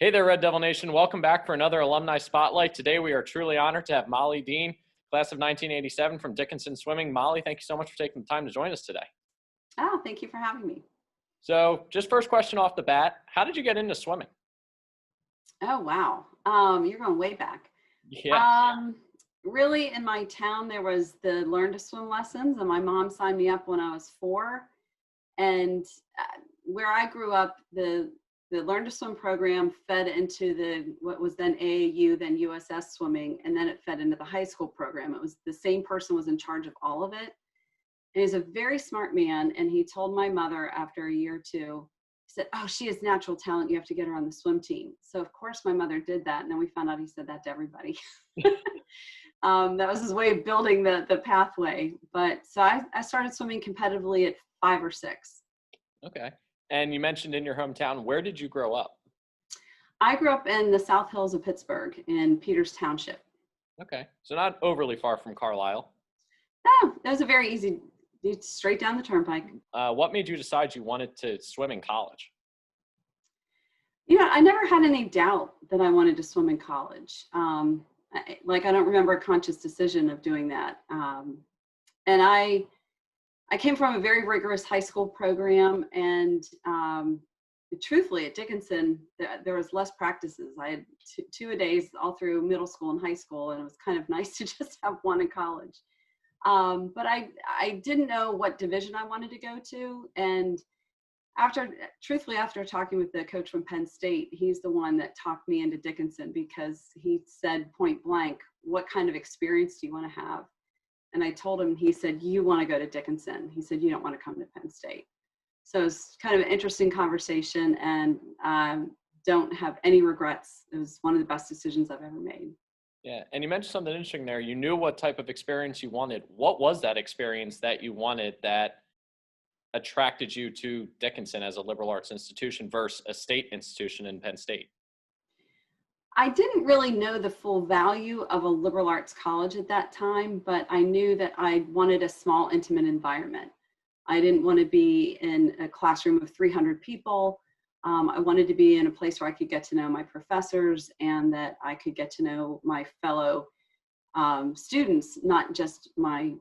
Hey there, Red Devil Nation. Welcome back for another Alumni Spotlight. Today we are truly honored to have Molly Dean, class of 1987 from Dickinson Swimming. Molly, thank you so much for taking the time to join us today. Oh, thank you for having me. So just first question off the bat, how did you get into swimming? Oh, wow. You're going way back. Yeah. Really, in my town, there was the Learn to Swim lessons, and my mom signed me up when I was 4. And where I grew up, the Learn to Swim program fed into what was then AAU, then USS Swimming, and then it fed into the high school program. It was the same person was in charge of all of it. And he's a very smart man, and he told my mother after a year or two, he said, "Oh, she has natural talent. You have to get her on the swim team." So of course my mother did that, and then we found out he said that to everybody. That was his way of building the pathway. But so I started swimming competitively at 5 or 6. Okay. And you mentioned in your hometown, where did you grow up? I grew up in the South Hills of Pittsburgh in Peters Township. Okay. So not overly far from Carlisle. Oh, that was a very easy, straight down the turnpike. What made you decide you wanted to swim in college? I never had any doubt that I wanted to swim in college. I don't remember a conscious decision of doing that. And I came from a very rigorous high school program, and truthfully, at Dickinson, there was less practices. I had two-a-days all through middle school and high school, and it was kind of nice to just have one in college. But I didn't know what division I wanted to go to, and after talking with the coach from Penn State, he's the one that talked me into Dickinson, because he said point blank, "What kind of experience do you want to have?" And I told him, he said, "You want to go to Dickinson." He said, "You don't want to come to Penn State." So it was kind of an interesting conversation, and don't have any regrets. It was one of the best decisions I've ever made. Yeah. And you mentioned something interesting there. You knew what type of experience you wanted. What was that experience that you wanted that attracted you to Dickinson as a liberal arts institution versus a state institution in Penn State? I didn't really know the full value of a liberal arts college at that time, but I knew that I wanted a small, intimate environment. I didn't want to be in a classroom of 300 people. I wanted to be in a place where I could get to know my professors, and that I could get to know my fellow students, not just my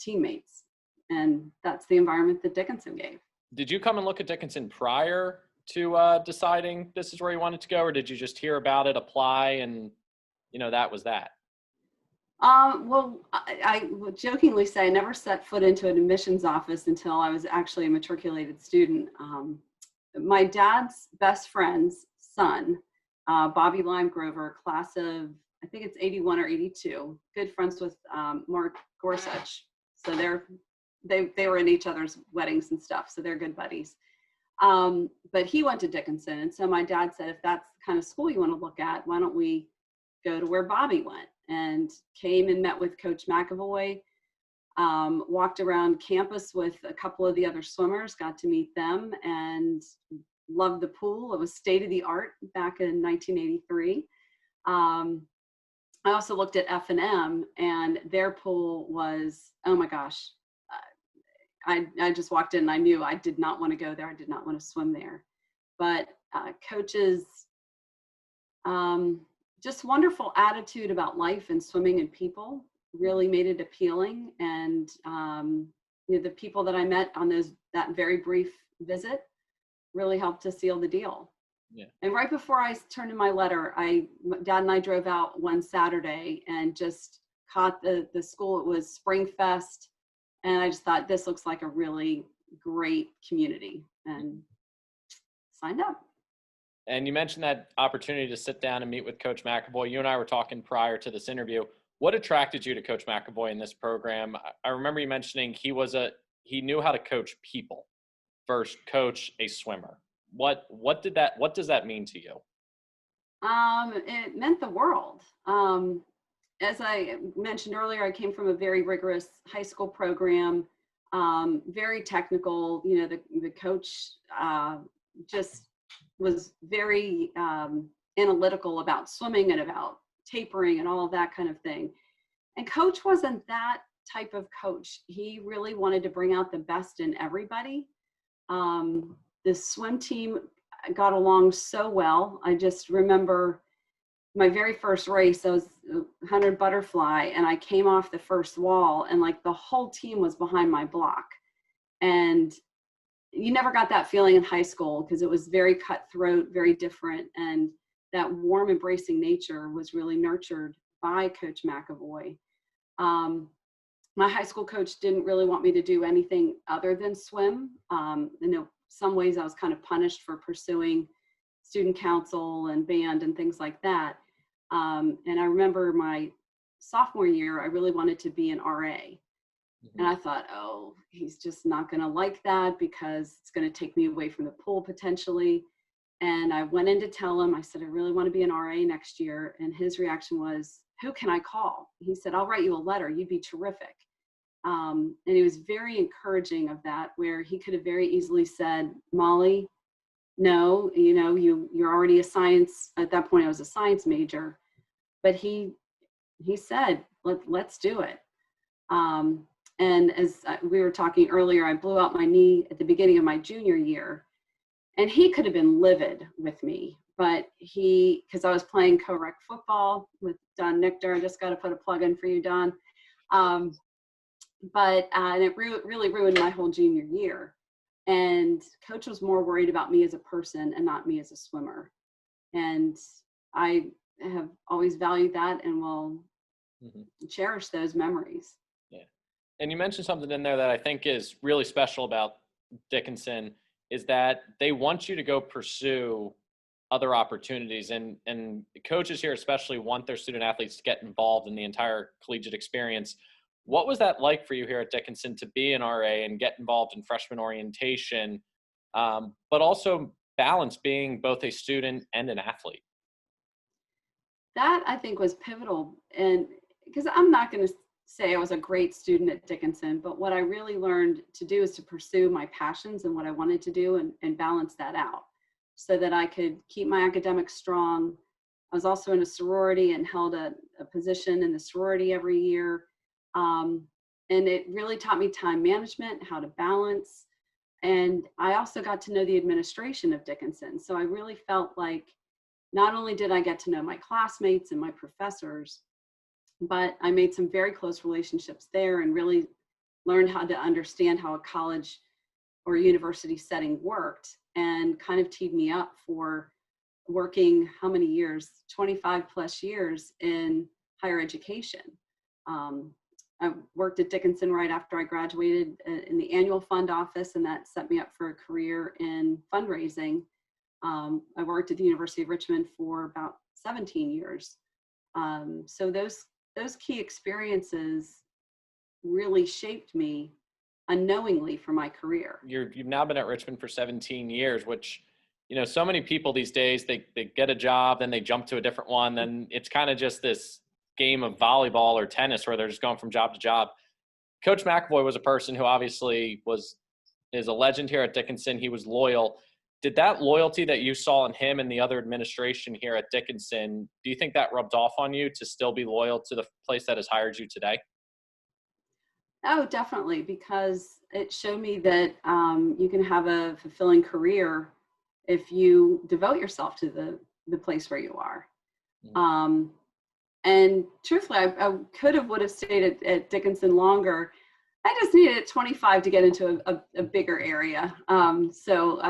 teammates. And that's the environment that Dickinson gave. Did you come and look at Dickinson prior to deciding this is where you wanted to go, or did you just hear about it, apply, and that was that? Well, I would jokingly say I never set foot into an admissions office until I was actually a matriculated student. My dad's best friend's son, Bobby Lime Grover, class of, I think it's 81 or 82, good friends with Mark Gorsuch. So they were in each other's weddings and stuff, so they're good buddies. But he went to Dickinson, and so my dad said, "If that's the kind of school you want to look at, why don't we go to where Bobby went?" And came and met with Coach McAvoy, walked around campus with a couple of the other swimmers, got to meet them, and loved the pool. It was state of the art back in 1983. I also looked at F&M, and their pool was, oh my gosh, I just walked in and I knew I did not want to go there. I did not want to swim there. But coaches, just wonderful attitude about life and swimming and people really made it appealing. And the people that I met on that very brief visit really helped to seal the deal. Yeah. And right before I turned in my letter, Dad and I drove out one Saturday and just caught the school. It was Spring Fest. And I just thought, this looks like a really great community, and signed up. And you mentioned that opportunity to sit down and meet with Coach McAvoy. You and I were talking prior to this interview. What attracted you to Coach McAvoy in this program? I remember you mentioning he knew how to coach people versus coach a swimmer. What does that mean to you? It meant the world. As I mentioned earlier, I came from a very rigorous high school program, very technical. The coach just was very analytical about swimming and about tapering and all of that kind of thing. And Coach wasn't that type of coach. He really wanted to bring out the best in everybody. The swim team got along so well. I just remember my very first race, I was 100 butterfly, and I came off the first wall, and like the whole team was behind my block. And you never got that feeling in high school because it was very cutthroat, very different. And that warm, embracing nature was really nurtured by Coach McAvoy. My high school coach didn't really want me to do anything other than swim. Some ways I was kind of punished for pursuing student council and band and things like that. And I remember my sophomore year, I really wanted to be an RA. And I thought, oh, he's just not going to like that because it's going to take me away from the pool potentially. And I went in to tell him, I said, I really want to be an RA next year. And his reaction was, who can I call? He said, I'll write you a letter. You'd be terrific. And he was very encouraging of that, where he could have very easily said, Molly, no, you're already a science. At that point, I was a science major. But he said, let's do it. And as we were talking earlier, I blew out my knee at the beginning of my junior year. And he could have been livid with me, but because I was playing co-rec football with Don Nichter. I just got to put a plug in for you, Don. And it really ruined my whole junior year. And coach was more worried about me as a person and not me as a swimmer. And I have always valued that and will cherish those memories. Yeah. And you mentioned something in there that I think is really special about Dickinson, is that they want you to go pursue other opportunities. And coaches here especially want their student athletes to get involved in the entire collegiate experience. What was that like for you here at Dickinson to be an RA and get involved in freshman orientation, but also balance being both a student and an athlete? That I think was pivotal. And because I'm not going to say I was a great student at Dickinson, but what I really learned to do is to pursue my passions and what I wanted to do and balance that out so that I could keep my academics strong. I was also in a sorority and held a position in the sorority every year. And it really taught me time management, how to balance. And I also got to know the administration of Dickinson. So I really felt like not only did I get to know my classmates and my professors, but I made some very close relationships there and really learned how to understand how a college or university setting worked, and kind of teed me up for working how many years, 25 plus years in higher education. I worked at Dickinson right after I graduated in the annual fund office, and that set me up for a career in fundraising. I worked at the University of Richmond for about 17 years. So those key experiences really shaped me unknowingly for my career. You've now been at Richmond for 17 years, which, so many people these days, they get a job, then they jump to a different one. Then it's kind of just this game of volleyball or tennis where they're just going from job to job. Coach McAvoy was a person who obviously is a legend here at Dickinson. He was loyal. Did that loyalty that you saw in him and the other administration here at Dickinson, do you think that rubbed off on you to still be loyal to the place that has hired you today? Oh, definitely, because it showed me that you can have a fulfilling career if you devote yourself to the place where you are. Mm-hmm. And truthfully, I would have stayed at Dickinson longer. I just needed 25 to get into a bigger area. So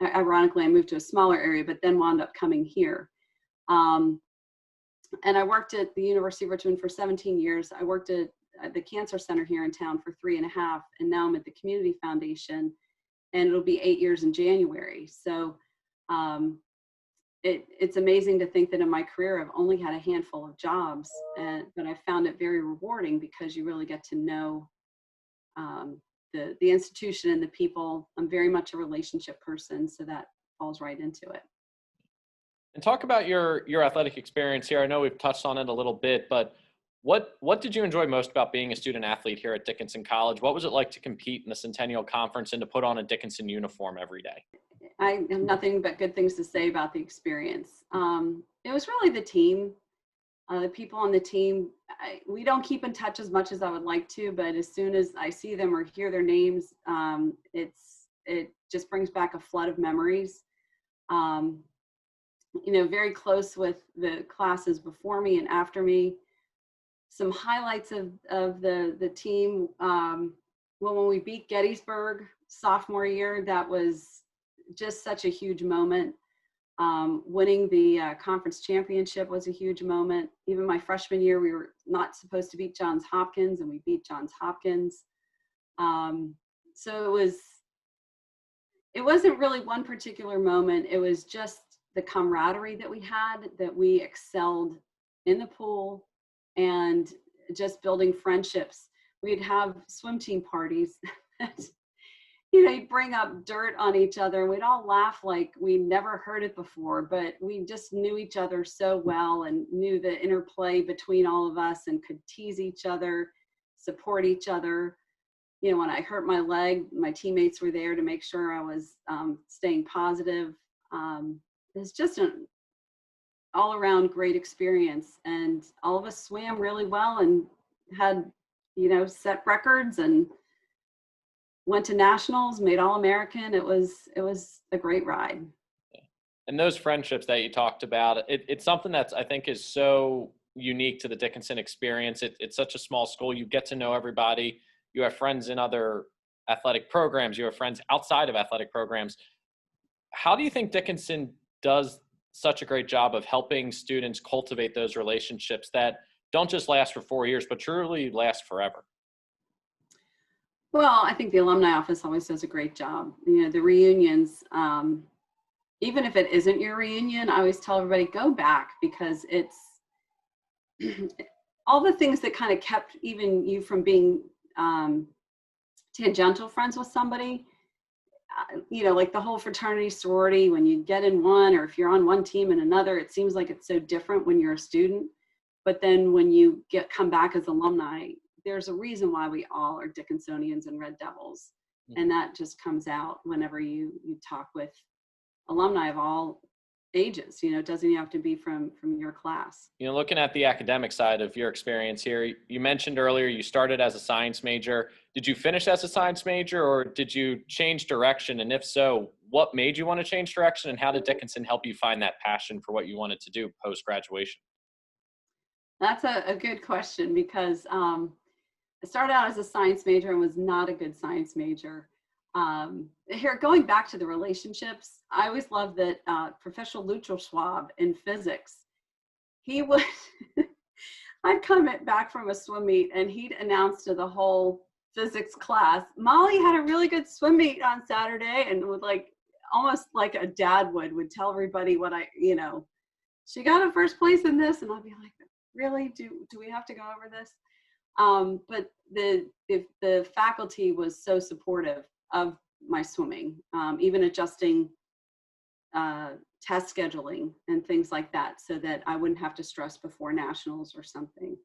ironically, I moved to a smaller area, but then wound up coming here. And I worked at the University of Richmond for 17 years. I worked at the Cancer Center here in town for 3.5, and now I'm at the Community Foundation, and it'll be 8 years in January. So it's amazing to think that in my career, I've only had a handful of jobs, but I found it very rewarding because you really get to know the institution and the people. I'm very much a relationship person, so that falls right into it. And talk about your athletic experience here. I know we've touched on it a little bit, but what did you enjoy most about being a student athlete here at Dickinson College? What was it like to compete in the Centennial Conference and to put on a Dickinson uniform every day? I have nothing but good things to say about the experience. It was really the team, the people on the team. We don't keep in touch as much as I would like to, but as soon as I see them or hear their names, it just brings back a flood of memories. Um, very close with the classes before me and after me. Some highlights of the team. Well, when we beat Gettysburg sophomore year, that was just such a huge moment. Winning the conference championship was a huge moment. Even my freshman year, we were not supposed to beat Johns Hopkins, and we beat Johns Hopkins. So it wasn't really one particular moment. It was just the camaraderie that we had, that we excelled in the pool, and just building friendships. We'd have swim team parties. You'd bring up dirt on each other, and we'd all laugh like we never heard it before, but we just knew each other so well and knew the interplay between all of us and could tease each other, support each other. When I hurt my leg, my teammates were there to make sure I was staying positive. It's just an all-around great experience, and all of us swam really well and had, set records and went to nationals, made All-American. It was a great ride. And those friendships that you talked about, it's something that's, I think, is so unique to the Dickinson experience. It's such a small school. You get to know everybody. You have friends in other athletic programs. You have friends outside of athletic programs. How do you think Dickinson does such a great job of helping students cultivate those relationships that don't just last for 4 years, but truly last forever? Well, I think the Alumni Office always does a great job. The reunions, even if it isn't your reunion, I always tell everybody, go back, because it's all the things that kind of kept even you from being tangential friends with somebody, like the whole fraternity sorority. When you get in one, or if you're on one team and another, it seems like it's so different when you're a student. But then when you come back as alumni, there's a reason why we all are Dickinsonians and Red Devils. And that just comes out whenever you talk with alumni of all ages. It doesn't have to be from your class. Looking at the academic side of your experience here, you mentioned earlier you started as a science major. Did you finish as a science major, or did you change direction? And if so, what made you want to change direction, and how did Dickinson help you find that passion for what you wanted to do post-graduation? That's a good question, because I started out as a science major and was not a good science major. Here, going back to the relationships, I always loved that Professor Luchel Schwab in physics, he would, I'd come back from a swim meet and he'd announce to the whole physics class, Molly had a really good swim meet on Saturday, and would almost like a dad would tell everybody what she got a first place in this, and I'd be like, really, do we have to go over this? But the faculty was so supportive of my swimming, even adjusting test scheduling and things like that, so that I wouldn't have to stress before nationals or something.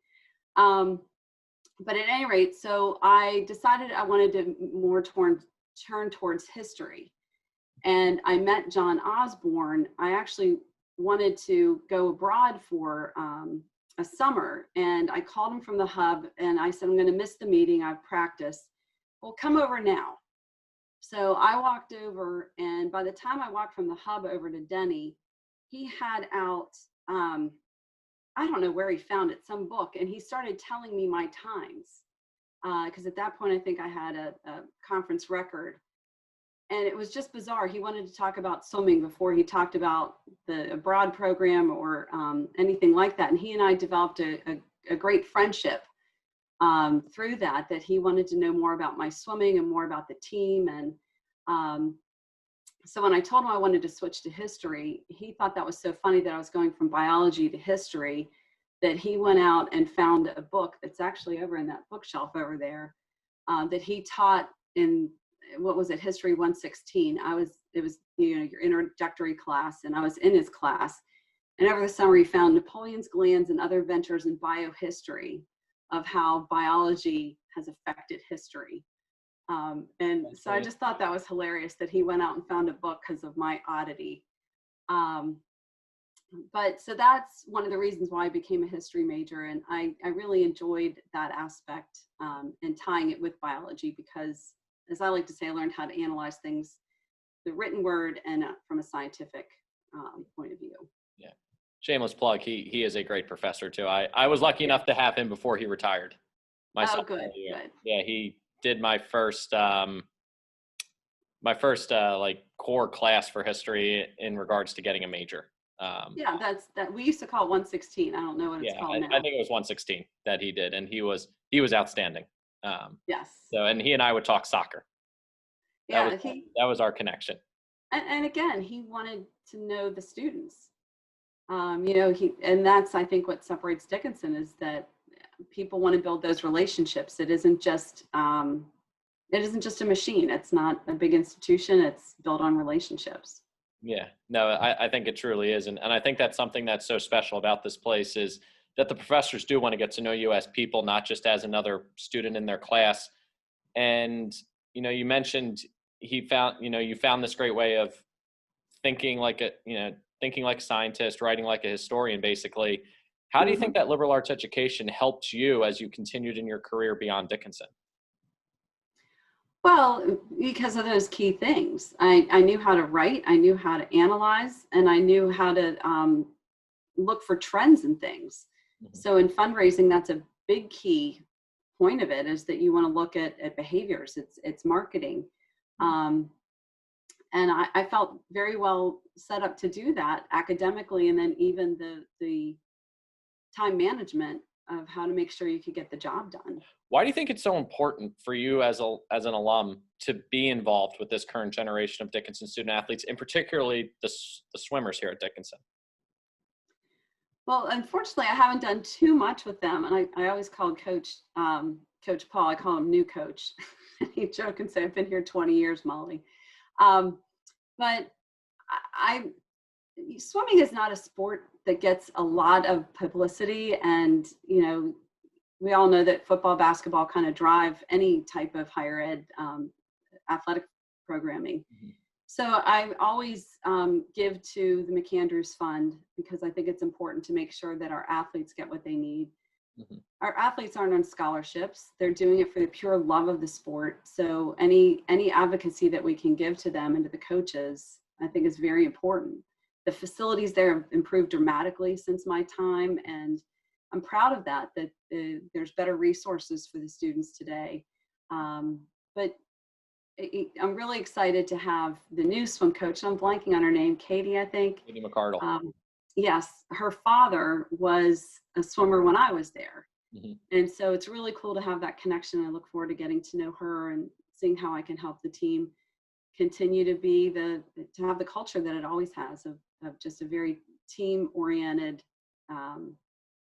But at any rate, so I decided I wanted to more turn towards history. And I met John Osborne. I actually wanted to go abroad for a summer, and I called him from the hub and I said, I'm going to miss the meeting. I've practiced. Well, come over now. So I walked over, and by the time I walked from the hub over to Denny, he had out, I don't know where he found it, some book, and he started telling me my times. Because at that point, I think I had a conference record. And it was just bizarre. He wanted to talk about swimming before he talked about the abroad program or anything like that. And he and I developed a great friendship through that he wanted to know more about my swimming and more about the team. And so when I told him I wanted to switch to history, he thought that was so funny that I was going from biology to history, that he went out and found a book that's actually over in that bookshelf over there that he taught in, what was it, History 116. It was your introductory class, and I was in his class. And over the summer, he found Napoleon's glands and other ventures in biohistory, of how biology has affected history. And so I just thought that was hilarious that he went out and found a book because of my oddity. But so that's one of the reasons why I became a history major. And I really enjoyed that aspect and tying it with biology, because, as I like to say, I learned how to analyze things the written word and from a scientific point of view. Yeah. Shameless plug. He is a great professor too. I was lucky enough to have him before he retired. Oh, good. Yeah, he did my first like core class for history in regards to getting a major. Yeah, that we used to call 116. I don't know what it's called now. I think it was 116 that he did, and he was outstanding. Yes. So, and he and I would talk soccer. That was our connection. And again, he wanted to know the students. And that's, I think, what separates Dickinson is that people want to build those relationships. It isn't just a machine. It's not a big institution. It's built on relationships. Yeah, no, I think it truly is. And I think that's something that's so special about this place is that the professors do want to get to know you as people, not just as another student in their class. And, you mentioned you found this great way of thinking like a scientist, writing like a historian, basically. How do you think that liberal arts education helped you as you continued in your career beyond Dickinson? Well, because of those key things. I knew how to write, I knew how to analyze, and I knew how to look for trends and things. Mm-hmm. So in fundraising, that's a big key point of it, is that you want to look at behaviors. It's marketing. And I felt very well set up to do that academically, and then even the time management of how to make sure you could get the job done. Why do you think it's so important for you as an alum to be involved with this current generation of Dickinson student athletes, and particularly the swimmers here at Dickinson? Well, unfortunately, I haven't done too much with them, and I always call Coach Paul. I call him new coach. He joke and say, "I've been here 20 years, Molly." But swimming is not a sport that gets a lot of publicity, and we all know that football, basketball kind of drive any type of higher ed athletic programming. Mm-hmm. So I always give to the McAndrews Fund, because I think it's important to make sure that our athletes get what they need. Mm-hmm. Our athletes aren't on scholarships. They're doing it for the pure love of the sport. So any advocacy that we can give to them and to the coaches, I think is very important. The facilities there have improved dramatically since my time, and I'm proud of that there's better resources for the students today. But I'm really excited to have the new swim coach. I'm blanking on her name, Katie, I think. Katie McArdle. Yes, her father was a swimmer when I was there. Mm-hmm. And so it's really cool to have that connection. I look forward to getting to know her and seeing how I can help the team continue to have the culture that it always has of just a very team-oriented,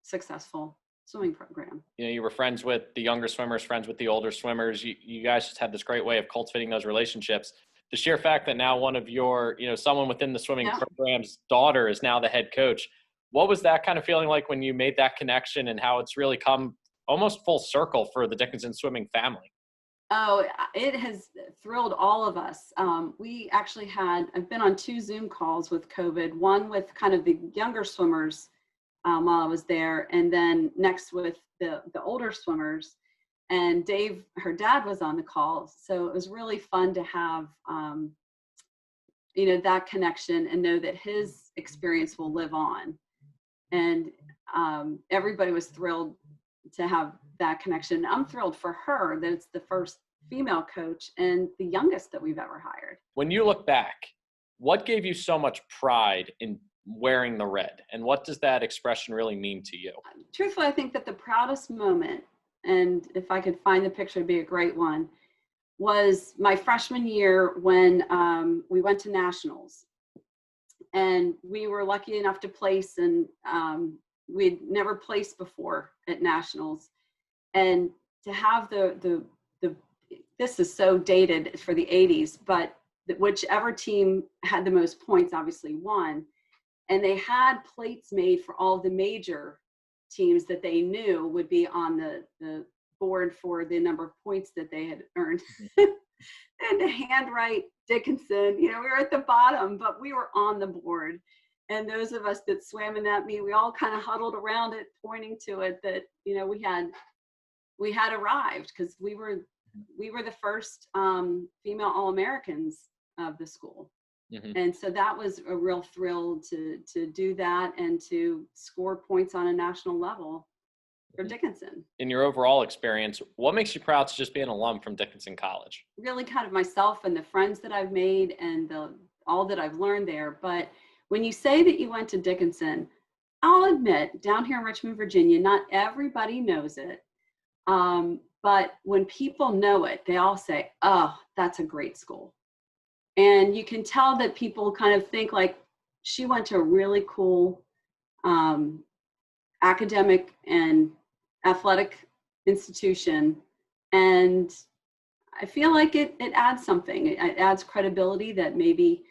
successful swimming program. You were friends with the younger swimmers, friends with the older swimmers. You guys just had this great way of cultivating those relationships. The sheer fact that now one of your, someone within the swimming program's daughter is now the head coach. What was that kind of feeling like when you made that connection, and how it's really come almost full circle for the Dickinson Swimming family? Oh, it has thrilled all of us. We actually I've been on 2 Zoom calls with COVID, one with kind of the younger swimmers while I was there, and then next with the older swimmers. And Dave, her dad, was on the call. So it was really fun to have, that connection and know that his experience will live on. And everybody was thrilled to have that connection. I'm thrilled for her that it's the first female coach and the youngest that we've ever hired. When you look back, what gave you so much pride in wearing the red, and what does that expression really mean to you? Truthfully, I think that the proudest moment, and if I could find the picture, it'd be a great one, was my freshman year when we went to nationals, and we were lucky enough to place, and we'd never placed before at nationals, and to have the this is so dated for the 80s, but whichever team had the most points obviously won. And they had plates made for all the major teams that they knew would be on the board for the number of points that they had earned. And to handwrite Dickinson, we were at the bottom, but we were on the board. And those of us that swam in that meet, we all kind of huddled around it, pointing to it that, we had arrived, because we were the first female All-Americans of the school. And so that was a real thrill to do that and to score points on a national level for Dickinson. In your overall experience, what makes you proud to just be an alum from Dickinson College? Really kind of myself and the friends that I've made and all that I've learned there. But when you say that you went to Dickinson, I'll admit, down here in Richmond, Virginia, not everybody knows it. But when people know it, they all say, oh, that's a great school. And you can tell that people kind of think like, she went to a really cool academic and athletic institution. And I feel like it adds something. It adds credibility that maybe,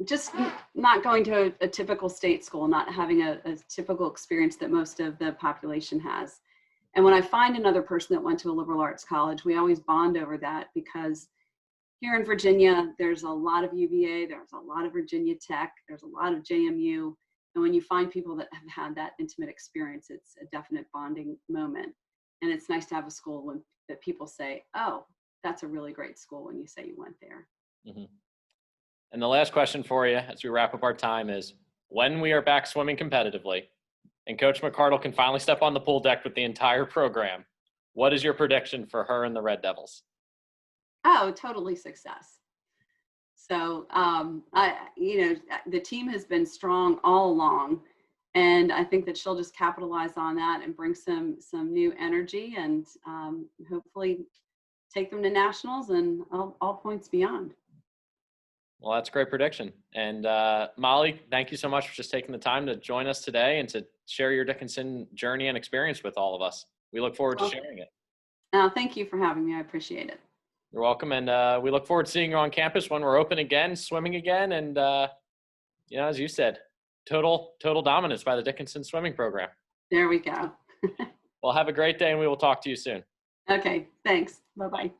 just not going to a typical state school, not having a typical experience that most of the population has. And when I find another person that went to a liberal arts college, we always bond over that, because here in Virginia, there's a lot of UVA, there's a lot of Virginia Tech, there's a lot of JMU. And when you find people that have had that intimate experience, it's a definite bonding moment. And it's nice to have a school that people say, oh, that's a really great school when you say you went there. And the last question for you as we wrap up our time is, when we are back swimming competitively and Coach McArdle can finally step on the pool deck with the entire program, what is your prediction for her and the Red Devils? Oh, totally success. So, the team has been strong all along, and I think that she'll just capitalize on that and bring some new energy and hopefully take them to nationals and all points beyond. Well, that's a great prediction. And Molly, thank you so much for just taking the time to join us today and to share your Dickinson journey and experience with all of us. We look forward to sharing it. Thank you for having me. I appreciate it. You're welcome. And we look forward to seeing you on campus when we're open again, swimming again. And, as you said, total dominance by the Dickinson swimming program. There we go. Well, have a great day, and we will talk to you soon. Okay, thanks. Bye-bye.